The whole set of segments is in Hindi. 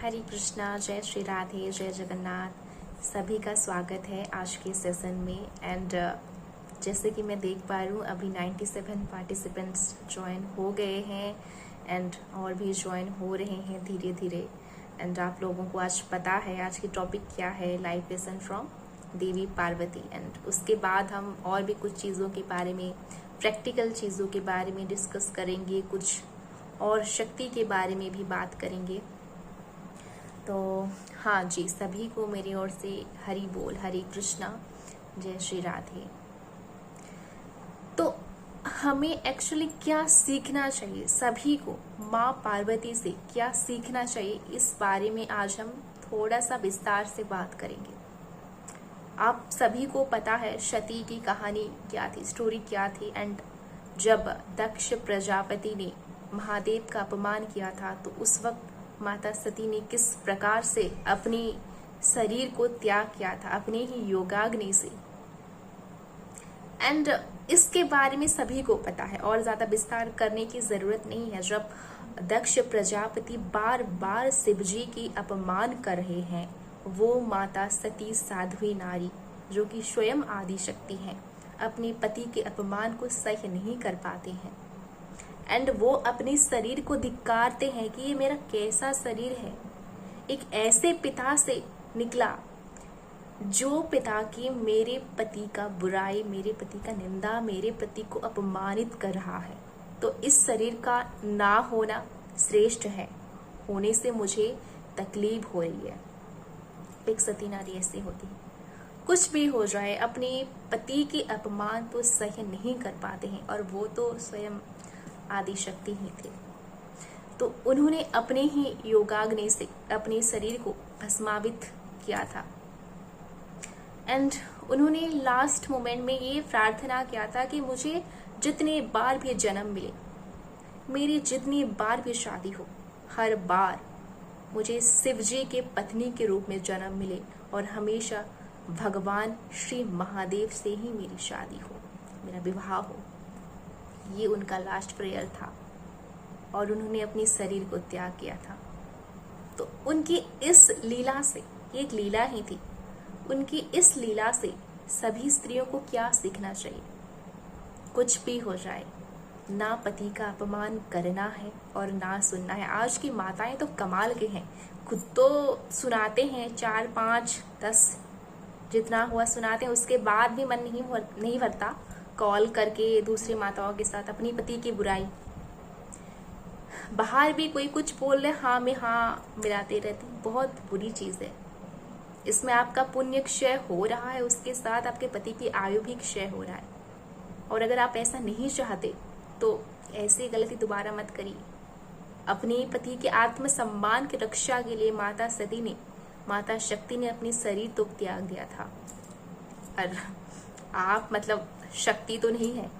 हरे कृष्णा, जय श्री राधे, जय जगन्नाथ। सभी का स्वागत है आज के सेशन में। एंड जैसे कि मैं देख पा रही हूँ अभी 97 पार्टिसिपेंट्स ज्वाइन हो गए हैं एंड और भी ज्वाइन हो रहे हैं धीरे धीरे। एंड आप लोगों को आज पता है आज की टॉपिक क्या है, life lesson from Devi Parvati. And उसके बाद हम और भी कुछ चीज़ों के बारे में, प्रैक्टिकल चीज़ों के बारे में डिस्कस करेंगे, कुछ और शक्ति के बारे में भी बात करेंगे। तो हाँ जी, सभी को मेरी ओर से हरि बोल, हरे कृष्णा, जय श्री राधे। तो हमें एक्चुअली क्या सीखना चाहिए, सभी को माँ पार्वती से क्या सीखना चाहिए, इस बारे में आज हम थोड़ा सा विस्तार से बात करेंगे। आप सभी को पता है सती की कहानी क्या थी, स्टोरी क्या थी। एंड जब दक्ष प्रजापति ने महादेव का अपमान किया था तो उस वक्त माता सती ने किस प्रकार से अपने शरीर को त्याग किया था अपने ही योगाग्नि से। एंड इसके बारे में सभी को पता है और ज्यादा विस्तार करने की जरूरत नहीं है। जब दक्ष प्रजापति बार बार शिव जी की अपमान कर रहे हैं, वो माता सती साध्वी नारी जो कि स्वयं आदि शक्ति हैं, अपने पति के अपमान को सह नहीं कर पाते हैं। एंड वो अपने शरीर को धिक्कारते हैं कि ये मेरा कैसा शरीर है, एक ऐसे पिता से निकला जो पिता की मेरे पति का बुराई, मेरे पति का निंदा, मेरे पति को अपमानित कर रहा है। तो इस शरीर का ना होना श्रेष्ठ है, होने से मुझे तकलीफ हो रही है। एक सती नारी ऐसी होती है, कुछ भी हो जाए अपने पति के अपमान तो सह नहीं कर पाते हैं, और वो तो स्वयं आदि शक्ति ही थे। तो उन्होंने अपने ही योगाग्नि से अपने शरीर को भस्मावित किया था। एंड उन्होंने लास्ट मोमेंट में ये प्रार्थना किया था कि मुझे जितने बार भी जन्म मिले, मेरी जितनी बार भी शादी हो, हर बार मुझे शिव जी के पत्नी के रूप में जन्म मिले और हमेशा भगवान श्री महादेव से ही मेरी शादी हो, मेरा विवाह हो। ये उनका लास्ट प्रेयर था और उन्होंने अपने शरीर को त्याग किया था। तो उनकी इस लीला से, ये एक लीला ही थी, उनकी इस लीला से सभी स्त्रियों को क्या सीखना चाहिए। कुछ भी हो जाए, ना पति का अपमान करना है और ना सुनना है। आज की माताएं तो कमाल के हैं, खुद तो सुनाते हैं 4, 5, 10 जितना हुआ सुनाते हैं, उसके बाद भी मन नहीं भरता कॉल करके दूसरी माताओं के साथ अपनी पति की बुराई। बाहर भी कोई कुछ बोल रहे, हाँ में हाँ मिलाते रहते, बहुत बुरी चीज है। इसमें आपका पुण्य क्षय हो रहा है, उसके साथ आपके पति की आयु भी क्षय हो रहा है। और अगर आप ऐसा नहीं चाहते तो ऐसी गलती दोबारा मत करिए। अपने पति के आत्मसम्मान की रक्षा के लिए माता शक्ति ने अपनी शरीर तो त्याग दिया था। और आप मतलब शक्ति तो नहीं है,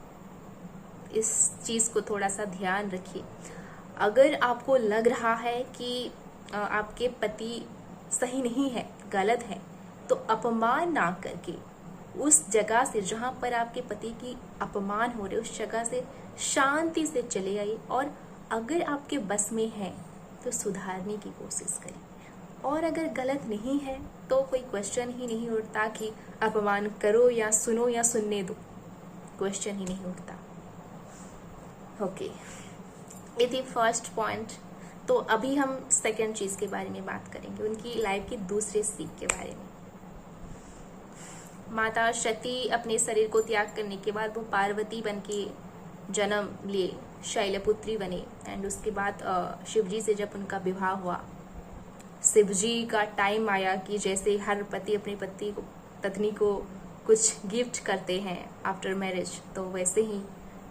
इस चीज को थोड़ा सा ध्यान रखिए। अगर आपको लग रहा है कि आपके पति सही नहीं है, गलत है, तो अपमान ना करके उस जगह से जहां पर आपके पति की अपमान हो रहे, उस जगह से शांति से चले आइए। और अगर आपके बस में है तो सुधारने की कोशिश करिए। और अगर गलत नहीं है तो कोई क्वेश्चन ही नहीं उठता कि अपमान करो या सुनो या सुनने दो, क्वेश्चन ही नहीं उठता। ओके, ये थी फर्स्ट पॉइंट। तो अभी हम सेकंड चीज के बारे में बात करेंगे, उनकी लाइफ की दूसरे सीख के बारे में। माता सती अपने शरीर को त्याग करने के बाद वो पार्वती बन के जन्म लिए, शैलपुत्री बने। एंड उसके बाद शिवजी से जब उनका विवाह हुआ, शिवजी का टाइम आया कि जैसे हर पति अपनी पत्नी को कुछ गिफ्ट करते हैं आफ्टर मैरिज, तो वैसे ही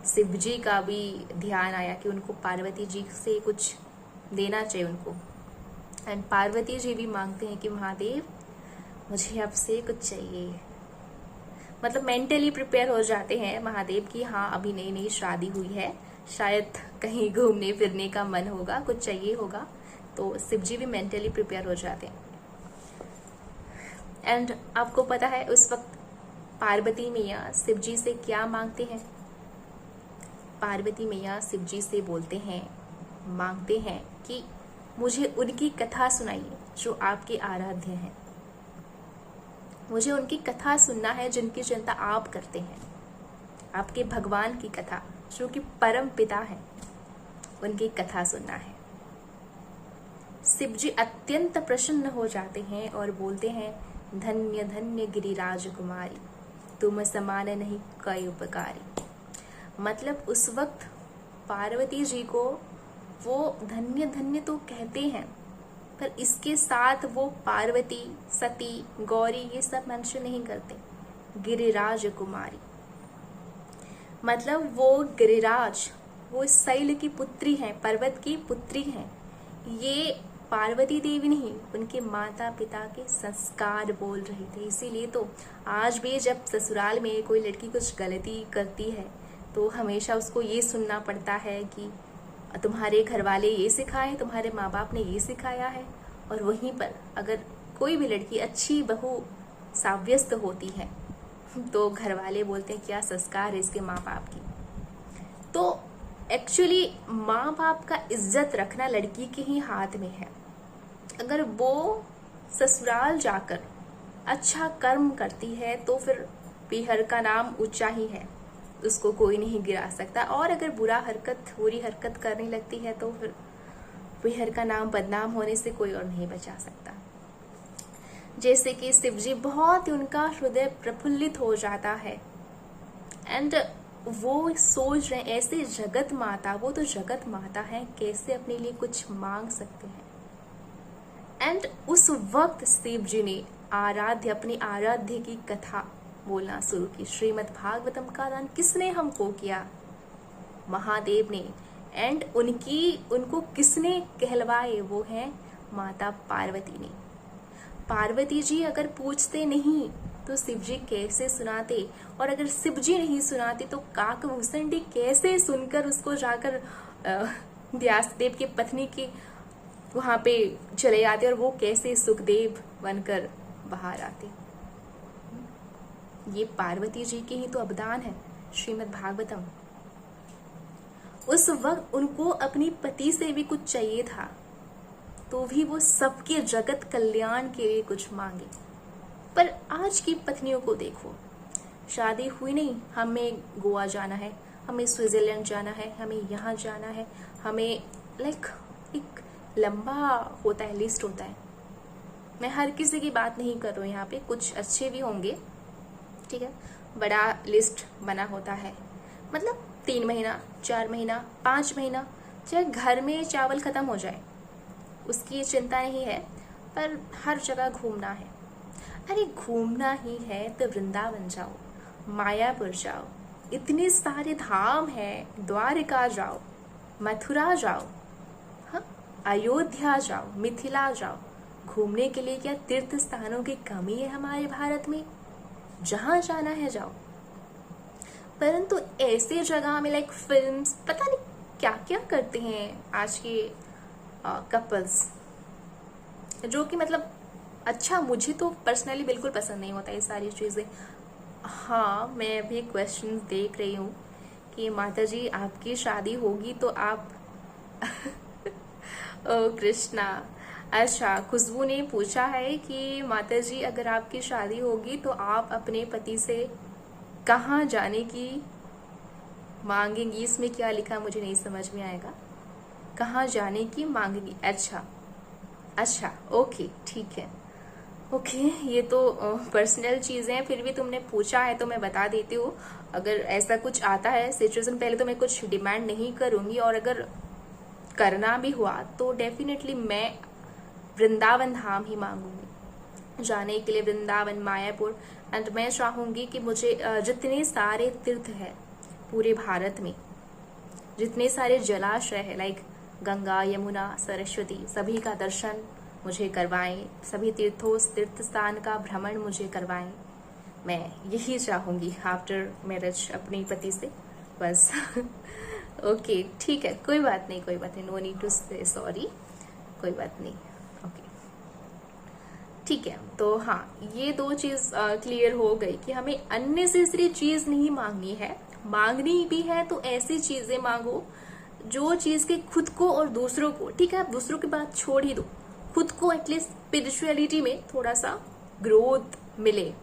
शिवजी का भी ध्यान आया कि उनको पार्वती जी से कुछ देना चाहिए उनको। एंड पार्वती जी भी मांगते हैं कि महादेव मुझे आपसे कुछ चाहिए। मतलब मेंटली प्रिपेयर हो जाते हैं महादेव की, हाँ अभी नई नई शादी हुई है, शायद कहीं घूमने फिरने का मन होगा, कुछ चाहिए होगा। तो शिवजी भी मेंटली प्रिपेयर हो जाते हैं। एंड आपको पता है उस वक्त पार्वती मैया शिवजी से क्या मांगते हैं। पार्वती मैया शिवजी से बोलते हैं, मांगते हैं कि मुझे उनकी कथा सुनाइए जो आपके आराध्य हैं। मुझे उनकी कथा सुनना है जिनकी चिंता आप करते हैं। आपके भगवान की कथा जो कि परम पिता है, उनकी कथा सुनना है। शिव जी अत्यंत प्रसन्न हो जाते हैं और बोलते हैं, धन्य धन्य गिरिराज कुमारी, तुम समान नहीं कोई उपकारी। मतलब उस वक्त पार्वती जी को वो धन्य धन्य तो कहते हैं, पर इसके साथ वो पार्वती, सती, गौरी ये सब मेंशन नहीं करते। गिरिराज कुमारी मतलब वो गिरिराज, वो शैल की पुत्री हैं, पर्वत की पुत्री हैं। ये पार्वती देवी नहीं, उनके माता पिता के संस्कार बोल रहे थे। इसीलिए तो आज भी जब ससुराल में कोई लड़की कुछ गलती करती है तो हमेशा उसको ये सुनना पड़ता है कि तुम्हारे घर वाले ये सिखाए, तुम्हारे माँ बाप ने ये सिखाया है। और वहीं पर अगर कोई भी लड़की अच्छी बहू साव्यस्त होती है तो घर वाले बोलते हैं क्या संस्कार है इसके माँ बाप की। तो एक्चुअली माँ बाप का इज्जत रखना लड़की के ही हाथ में है। अगर वो ससुराल जाकर अच्छा कर्म करती है तो फिर पीहर का नाम ऊंचा ही है, उसको कोई नहीं गिरा सकता। और अगर बुरी हरकत करने लगती है तो फिर पीहर का नाम बदनाम होने से कोई और नहीं बचा सकता। जैसे कि शिव जी बहुत ही उनका हृदय प्रफुल्लित हो जाता है एंड वो सोच रहे ऐसे जगत माता, वो तो जगत माता है, कैसे अपने लिए कुछ मांग सकते हैं। एंड उस वक्त शिव जी ने अपने आराध्य की कथा बोलना शुरू की। श्रीमद् भागवतम का दान किसने हमको किया? महादेव ने। एंड उनको किसने कहलवाए? वो है माता पार्वती ने। पार्वती जी अगर पूछते नहीं तो शिव जी कैसे सुनाते, और अगर शिव जी नहीं सुनाते तो काकभूषण जी कैसे सुनकर उसको जाकर व्यासदेव की पत्नी की वहां पे चले आते और वो कैसे सुखदेव बनकर बाहर आते। ये पार्वती जी के ही तो अवदान है श्रीमद् भागवतम। उस वक्त उनको अपनी पति से भी कुछ चाहिए था तो भी वो सबके जगत कल्याण के लिए कुछ मांगे। पर आज की पत्नियों को देखो, शादी हुई नहीं, हमें गोवा जाना है, हमें स्विट्जरलैंड जाना है, हमें यहाँ जाना है, हमें एक लंबा होता है, लिस्ट होता है। मैं हर किसी की बात नहीं कर रही हूँ यहाँ पे, कुछ अच्छे भी होंगे, ठीक है, बड़ा लिस्ट बना होता है। मतलब 3 महीना, 4 महीना, 5 महीना, चाहे घर में चावल खत्म हो जाए उसकी चिंता नहीं है, पर हर जगह घूमना है। अरे घूमना ही है तो वृंदावन जाओ, मायापुर जाओ, इतने सारे धाम हैं, द्वारिका जाओ, मथुरा जाओ, हाँ, अयोध्या जाओ, मिथिला जाओ। घूमने के लिए क्या तीर्थ स्थानों की कमी है हमारे भारत में? जहां जाना है जाओ। परंतु ऐसे जगह में लाइक फिल्म्स, पता नहीं क्या क्या करते हैं आज के कपल्स, जो कि मतलब अच्छा, मुझे तो पर्सनली बिल्कुल पसंद नहीं होता ये सारी चीज़ें। हाँ, मैं अभी क्वेश्चन देख रही हूँ कि माता जी आपकी शादी होगी तो आप ओ कृष्णा, अच्छा, खुशबू ने पूछा है कि माता जी अगर आपकी शादी होगी तो आप अपने पति से कहाँ जाने की मांगेंगी। इसमें क्या लिखा मुझे नहीं समझ में आएगा। कहाँ जाने की मांगेंगी, अच्छा, ओके, ठीक है, ओके। ये तो पर्सनल चीज़ें हैं, फिर भी तुमने पूछा है तो मैं बता देती हूँ। अगर ऐसा कुछ आता है सिचुएशन, पहले तो मैं कुछ डिमांड नहीं करूँगी, और अगर करना भी हुआ तो डेफिनेटली मैं वृंदावन धाम ही मांगूंगी जाने के लिए, वृंदावन, मायापुर। एंड मैं चाहूँगी कि मुझे जितने सारे तीर्थ है पूरे भारत में, जितने सारे जलाशय है लाइक गंगा, यमुना, सरस्वती, सभी का दर्शन मुझे करवाएं, सभी तीर्थ स्थान का भ्रमण मुझे करवाएं। मैं यही चाहूँगी आफ्टर मैरिज अपने पति से, बस। ओके, ठीक है, कोई बात नहीं, नो नीड टू से सॉरी, कोई बात नहीं। ओके, ठीक है। तो हाँ, ये 2 चीज क्लियर हो गई कि हमें अननेसेसरी चीज नहीं मांगनी है। मांगनी भी है तो ऐसी चीजें मांगो जो चीज के खुद को और दूसरों को, ठीक है आप दूसरों की बात छोड़ ही दो, खुद को एटलीस्ट स्पिरिचुअलिटी में थोड़ा सा ग्रोथ मिले।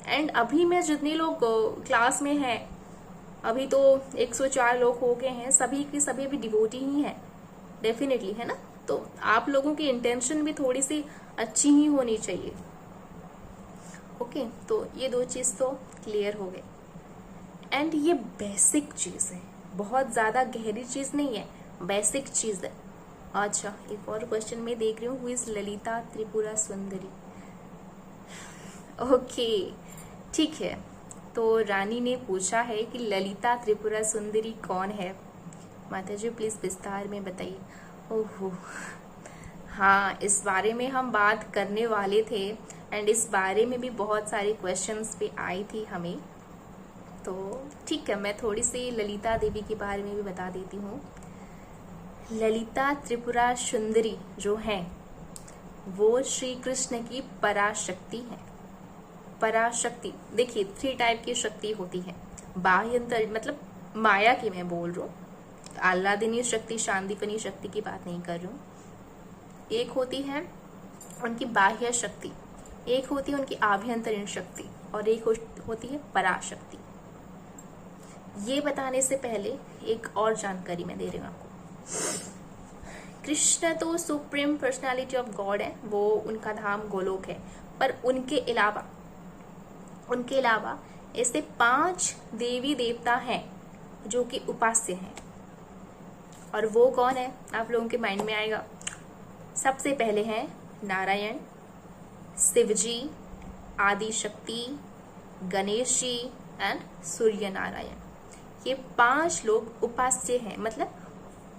एंड अभी मैं जितने लोग क्लास में हैं, अभी तो 104 लोग हो गए हैं, सभी के सभी अभी डिवोटी ही हैं डेफिनेटली, है ना। तो आप लोगों की इंटेंशन भी थोड़ी सी अच्छी ही होनी चाहिए। ओके, तो ये दो चीज तो क्लियर हो गए। एंड ये बेसिक चीज है, बहुत ज्यादा गहरी चीज नहीं है, बेसिक चीज है। अच्छा, एक और क्वेश्चन में देख रही हूँ, who is Lalita Tripura Sundari. Okay ठीक है, तो रानी ने पूछा है कि ललिता त्रिपुरा सुंदरी कौन है। माता जी प्लीज विस्तार में बताइए। ओहो हाँ, इस बारे में हम बात करने वाले थे एंड इस बारे में भी बहुत सारे क्वेश्चंस पे आई थी हमें। तो ठीक है, मैं थोड़ी सी ललिता देवी के बारे में भी बता देती हूँ। ललिता त्रिपुरा सुंदरी जो है वो श्री कृष्ण की पराशक्ति है। पराशक्ति देखिए 3 टाइप की शक्ति होती है। बाह्यंतर मतलब माया की मैं बोल रहा हूँ, आह्लादिनी शक्ति, शांतिपनी शक्ति की बात नहीं कर रही हूँ। एक होती है उनकी बाह्य शक्ति, एक होती है उनकी आभ्यंतरीण शक्ति और एक होती है पराशक्ति। ये बताने से पहले एक और जानकारी मैं दे रही हूँ आपको। कृष्ण तो सुप्रीम पर्सनालिटी ऑफ गॉड है, वो उनका धाम गोलोक है, पर उनके अलावा ऐसे 5 देवी देवता हैं जो कि उपास्य हैं। और वो कौन है आप लोगों के माइंड में आएगा। सबसे पहले हैं नारायण, शिवजी, आदि शक्ति, गणेश जी एंड सूर्य नारायण। ये 5 लोग उपास्य हैं, मतलब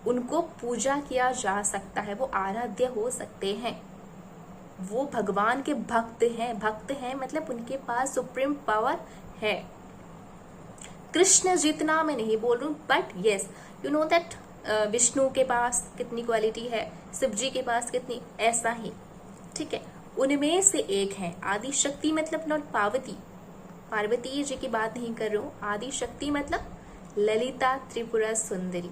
उनको पूजा किया जा सकता है, वो आराध्य हो सकते हैं, वो भगवान के भक्त हैं मतलब उनके पास सुप्रीम पावर है। कृष्ण जितना मैं नहीं बोल रही हूँ, but yes you know that Vishnu के पास कितनी क्वालिटी है, शिव जी के पास कितनी, ऐसा ही ठीक है। उनमें से एक है आदि शक्ति, मतलब नॉट पार्वती जी की बात नहीं कर रही हूँ। आदि शक्ति मतलब ललिता त्रिपुरा सुंदरी,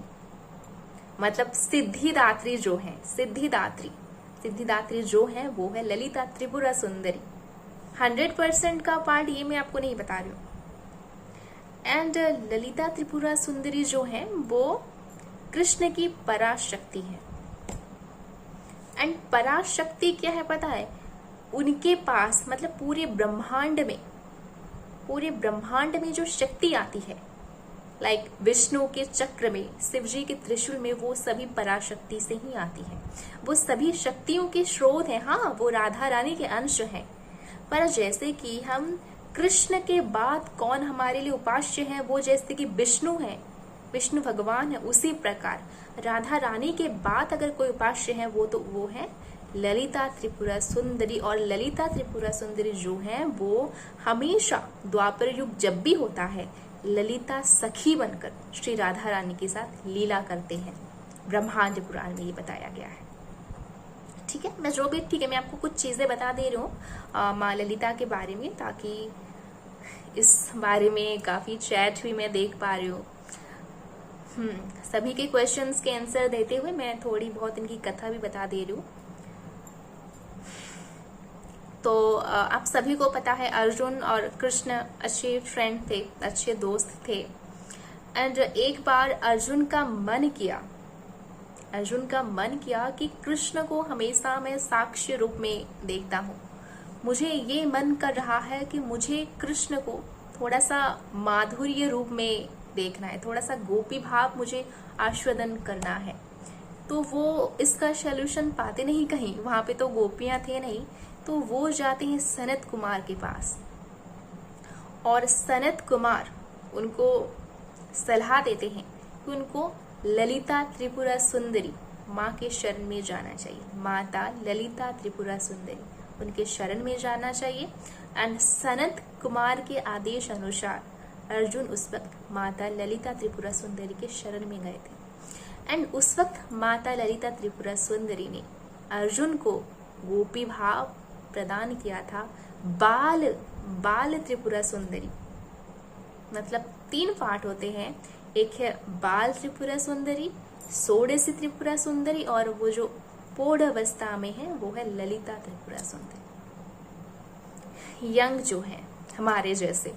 मतलब सिद्धिदात्री जो है, सिद्धिदात्री जो है वो है ललिता त्रिपुरा सुंदरी। 100% का पार्ट ये मैं आपको नहीं बता रही हूँ। एंड ललिता त्रिपुरा सुंदरी जो है वो कृष्ण की पराशक्ति है। एंड पराशक्ति क्या है पता है, उनके पास मतलब पूरे ब्रह्मांड में जो शक्ति आती है, लाइक विष्णु के चक्र में, शिव जी के त्रिशूल में, वो सभी पराशक्ति से ही आती है। वो सभी शक्तियों के स्रोत हैं। हाँ, वो राधा रानी के अंश हैं, पर जैसे कि हम कृष्ण के बाद कौन हमारे लिए उपास्य है, वो जैसे कि विष्णु है, विष्णु भगवान है, उसी प्रकार राधा रानी के बाद अगर कोई उपास्य है वो है ललिता त्रिपुरा सुंदरी। और ललिता त्रिपुरा सुंदरी जो है वो हमेशा द्वापर युग जब भी होता है, ललिता सखी बनकर श्री राधा रानी के साथ लीला करते हैं। ब्रह्मांड पुराण में ये बताया गया है। ठीक है, मैं आपको कुछ चीजें बता दे रही हूँ माँ ललिता के बारे में, ताकि इस बारे में काफी चैट भी मैं देख पा रही हूँ। सभी के क्वेश्चंस के आंसर देते हुए मैं थोड़ी बहुत इनकी कथा भी बता दे रही हूँ। तो आप सभी को पता है कृष्ण और कृष्ण अच्छे फ्रेंड थे, अच्छे दोस्त थे। एंड एक बार अर्जुन का मन किया कि कृष्ण को हमेशा मैं साक्ष्य रूप में देखता हूँ, मुझे ये मन कर रहा है कि मुझे कृष्ण को थोड़ा सा माधुर्य रूप में देखना है, थोड़ा सा गोपी भाव मुझे आस्वादन करना है। तो वो इसका सॉल्यूशन पाते नहीं कहीं, वहां पे तो गोपियां थे नहीं, तो वो जाते हैं सनत कुमार के पास और सनत कुमार उनको सलाह देते हैं कि उनको ललिता त्रिपुरा सुंदरी माँ के शरण में जाना चाहिए। माता ललिता त्रिपुरा सुंदरी उनके शरण में जाना चाहिए। एंड सनत कुमार के आदेश अनुसार अर्जुन उस वक्त माता ललिता त्रिपुरा सुंदरी के शरण में गए थे। एंड उस वक्त माता ललिता त्रिपुरा सुंदरी ने अर्जुन को गोपी भाव प्रदान किया था। बाल त्रिपुरा सुंदरी मतलब 3 पार्ट होते हैं, एक है बाल त्रिपुरा सुंदरी, षोडशी त्रिपुरा सुंदरी, और वो जो पौढ़ अवस्था में है वो है ललिता त्रिपुरा सुंदरी। यंग जो है हमारे जैसे,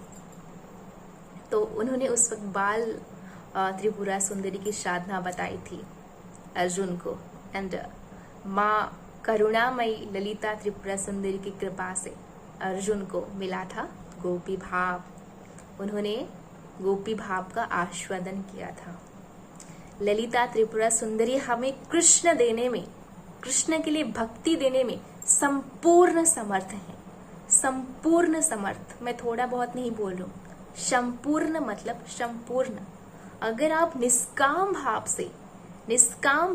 तो उन्होंने उस वक्त बाल त्रिपुरा सुंदरी की साधना बताई थी अर्जुन को। एंड माँ करुणामयी ललिता त्रिपुरा सुंदरी की कृपा से अर्जुन को मिला था गोपी भाव। उन्होंने गोपी भाव का आस्वादन किया था। ललिता त्रिपुरा सुंदरी हमें कृष्ण देने में, कृष्ण के लिए भक्ति देने में संपूर्ण समर्थ है। संपूर्ण समर्थ, मैं थोड़ा बहुत नहीं बोल रहा हूं, संपूर्ण मतलब संपूर्ण। अगर आप निष्काम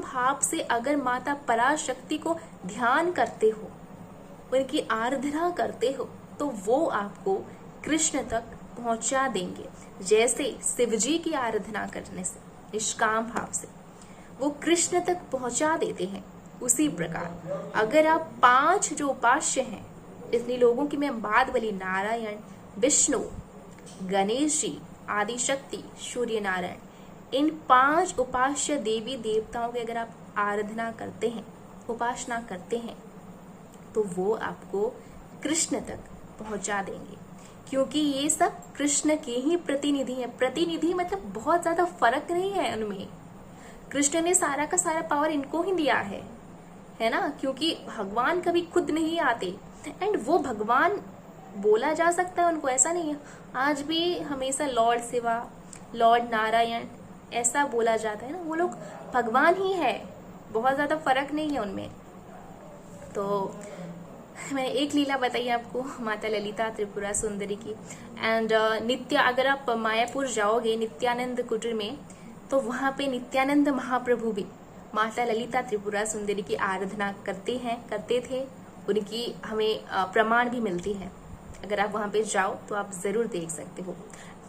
भाव से अगर माता पराशक्ति को ध्यान करते हो, उनकी आराधना करते हो, तो वो आपको कृष्ण तक पहुंचा देंगे। जैसे शिवजी की आराधना करने से निष्काम भाव से वो कृष्ण तक पहुंचा देते हैं, उसी प्रकार अगर आप 5 जो उपास्य हैं, इतने लोगों की मैं बात बोली, नारायण, विष्णु, गणेश जी, आदिशक्ति, सूर्य नारायण, इन 5 उपास्य देवी देवताओं की अगर आप आराधना करते हैं, उपासना करते हैं, तो वो आपको कृष्ण तक पहुंचा देंगे। क्योंकि ये सब कृष्ण के ही प्रतिनिधि हैं। प्रतिनिधि मतलब बहुत ज्यादा फर्क नहीं है उनमें। कृष्ण ने सारा का सारा पावर इनको ही दिया है ना, क्योंकि भगवान कभी खुद नहीं आते। एंड वो भगवान बोला जा सकता है उनको, ऐसा नहीं है। आज भी हमेशा लॉर्ड शिवा, लॉर्ड नारायण ऐसा बोला जाता है ना, वो लोग भगवान ही है, बहुत ज्यादा फर्क नहीं है उनमें। तो मैंने एक लीला बताई आपको माता ललिता त्रिपुरा सुंदरी की। एंड नित्य, अगर आप मायापुर जाओगे नित्यानंद कुटीर में, तो वहां पे नित्यानंद महाप्रभु भी माता ललिता त्रिपुरा सुंदरी की आराधना करते थे। उनकी हमें प्रमाण भी मिलती है। अगर आप वहां पे जाओ तो आप जरूर देख सकते हो।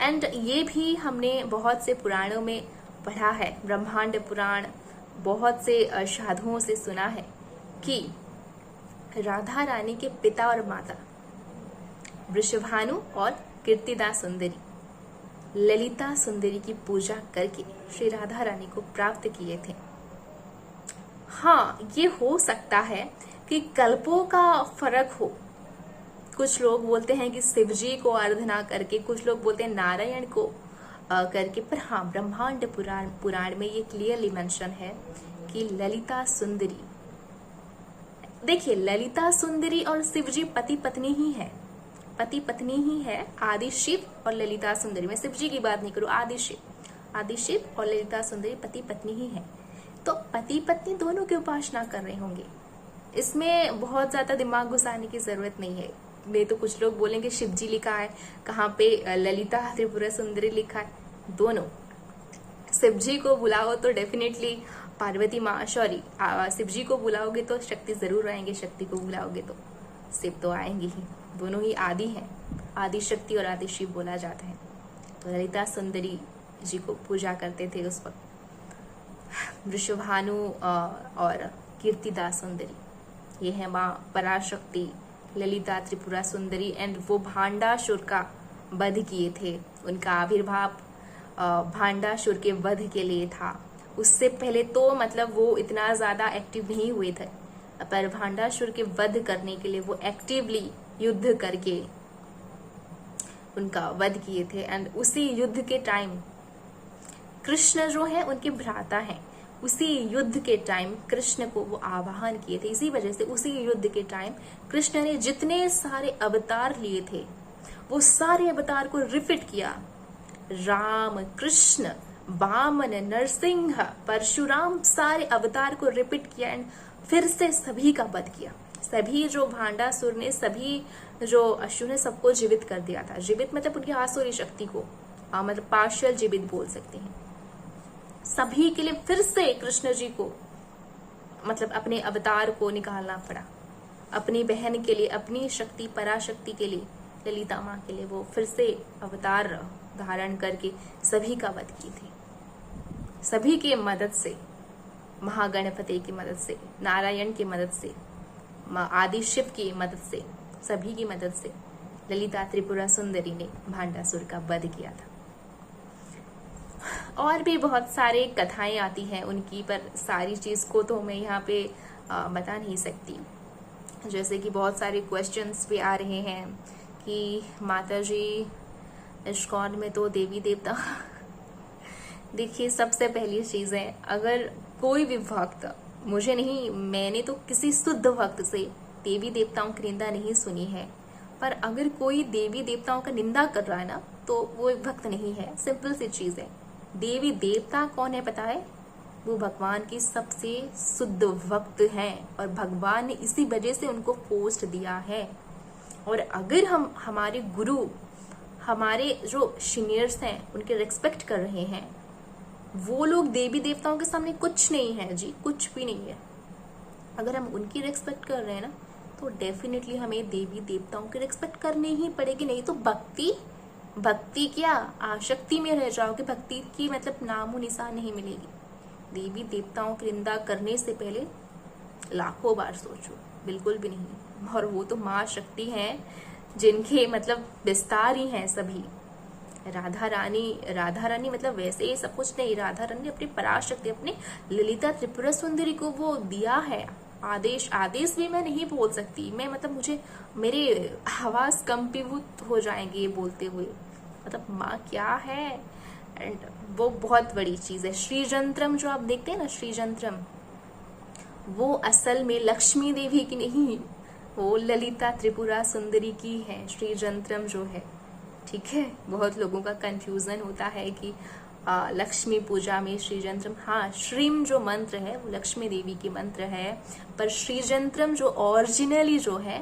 एंड ये भी हमने बहुत से पुराणों में पढ़ा है, ब्रह्मांड पुराण, बहुत से साधुओं से सुना है कि राधा रानी के पिता और माता वृषभानु और कीर्तिदा सुंदरी ललिता सुंदरी की पूजा करके श्री राधा रानी को प्राप्त किए थे। हाँ, ये हो सकता है कि कल्पों का फर्क हो। कुछ लोग बोलते हैं कि शिव जी को आराधना करके, कुछ लोग बोलते हैं नारायण को करके, पर हाँ, ब्रह्मांड पुराण में ये क्लियरली मेंशन है कि ललिता सुंदरी, देखिए ललिता सुंदरी और शिव जी पति पत्नी ही है, पति पत्नी ही है। आदि शिव और ललिता सुंदरी, मैं शिव जी की बात नहीं करूँ, आदि शिव और ललिता सुंदरी पति पत्नी ही है। तो पति पत्नी दोनों की उपासना कर रहे होंगे, इसमें बहुत ज्यादा दिमाग घुसाने की जरूरत नहीं है। मैं तो कुछ लोग बोलेंगे शिव जी लिखा है, कहाँ पे ललिता त्रिपुरा सुंदरी लिखा है। दोनों, शिव जी को बुलाओ तो डेफिनेटली पार्वती माँ, सॉरी, शिव जी को बुलाओगे तो शक्ति जरूर आएंगे, शक्ति को बुलाओगे तो शिव तो आएंगे ही। दोनों ही आदि हैं, आदि शक्ति और आदि शिव बोला जाता है। तो ललिता सुंदरी जी को पूजा करते थे उस वक्त वृषभानु और कीर्तिदा सुंदरी। ये है माँ पराशक्ति ललिता त्रिपुरा सुंदरी। एंड वो भांडासुर का वध किए थे, उनका आविर्भाव भांडासुर के वध के लिए था। उससे पहले तो मतलब वो इतना ज्यादा एक्टिव नहीं हुए थे, पर भांडासुर के वध करने के लिए वो एक्टिवली युद्ध करके उनका वध किए थे। एंड उसी युद्ध के टाइम कृष्ण जो है उनके भ्राता हैं, उसी युद्ध के टाइम कृष्ण को वो आवाहन किए थे। इसी वजह से उसी युद्ध के टाइम कृष्ण ने जितने सारे अवतार लिए थे वो सारे अवतार को रिपीट किया। राम, कृष्ण, वामन, नरसिंह, परशुराम, सारे अवतार को रिपीट किया एंड फिर से सभी का वध किया। सभी जो भांडासुर ने, सभी जो असुर ने, सबको जीवित कर दिया था। जीवित मतलब उनकी आसुरी शक्ति को मतलब पार्शियल जीवित बोल सकते हैं। सभी के लिए फिर से कृष्ण जी को मतलब अपने अवतार को निकालना पड़ा। अपनी बहन के लिए, अपनी शक्ति पराशक्ति के लिए, ललिता माँ के लिए वो फिर से अवतार धारण करके सभी का वध किए थे। सभी के मदद से, महागणपति की मदद से, नारायण की मदद से, आदि शिव की मदद से, सभी की मदद से ललिता त्रिपुरा सुंदरी ने भांडासुर का वध किया था। और भी बहुत सारे कथाएं आती हैं उनकी, पर सारी चीज़ को तो मैं यहाँ पे बता नहीं सकती। जैसे कि बहुत सारे क्वेश्चंस भी आ रहे हैं कि माता जी इस्कॉन में तो देवी देवता देखिए, सबसे पहली चीज़ है, अगर कोई भी भक्त, मुझे नहीं, मैंने तो किसी शुद्ध भक्त से देवी देवताओं की निंदा नहीं सुनी है, पर अगर कोई देवी देवताओं का निंदा कर रहा है ना, तो वो एक भक्त नहीं है। सिंपल सी चीज़ है। देवी देवता कौन है पता है? वो भगवान की सबसे शुद्ध भक्त हैं, और भगवान ने इसी वजह से उनको पोस्ट दिया है। और अगर हम हमारे गुरु, हमारे जो सीनियर्स हैं, उनके रिस्पेक्ट कर रहे हैं, वो लोग देवी देवताओं के सामने कुछ नहीं है जी, कुछ भी नहीं है। अगर हम उनकी रिस्पेक्ट कर रहे हैं ना, तो डेफिनेटली हमें देवी देवताओं की रिस्पेक्ट करनी ही पड़ेगी। नहीं तो भक्ति क्या, आसक्ति में रह जाओगे। भक्ति की मतलब नामो निशान नहीं मिलेगी। देवी देवताओं की निंदा करने से पहले लाखों बार सोचो, बिल्कुल भी नहीं। और वो तो माँ शक्ति हैं, जिनके मतलब विस्तार ही हैं सभी। राधा रानी मतलब वैसे ही सब कुछ नहीं। राधा रानी ने अपनी पराशक्ति, अपने ललिता त्रिपुरा सुंदरी को वो दिया है आदेश भी मैं नहीं बोल सकती। मैं मतलब मुझे मेरे आवाज कंपीभूत हो जाएंगे ये बोलते हुए। मतलब माँ क्या है, एंड वो बहुत बड़ी चीज है। श्रीजंत्रम जो आप देखते हैं ना, श्रीजंत्रम, वो असल में लक्ष्मी देवी की नहीं, वो ललिता त्रिपुरा सुंदरी की है श्रीजंत्रम जो है। ठीक है, बहुत लोगों का कंफ्यूजन होता है कि लक्ष्मी पूजा में श्रीजंत्रम, हाँ, श्रीम जो मंत्र है वो लक्ष्मी देवी की मंत्र है, पर श्रीजंत्रम जो ओरिजिनली जो है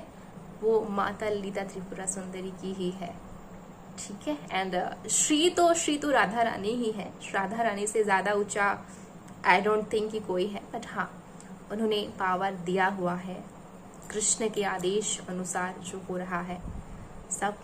वो माता ललिता त्रिपुरा सुंदरी की ही है। ठीक है, एंड श्री तो राधा रानी ही है। राधा रानी से ज्यादा ऊंचा आई डोंट थिंक कि कोई है, बट हाँ, उन्होंने पावर दिया हुआ है। कृष्ण के आदेश अनुसार जो हो रहा है सब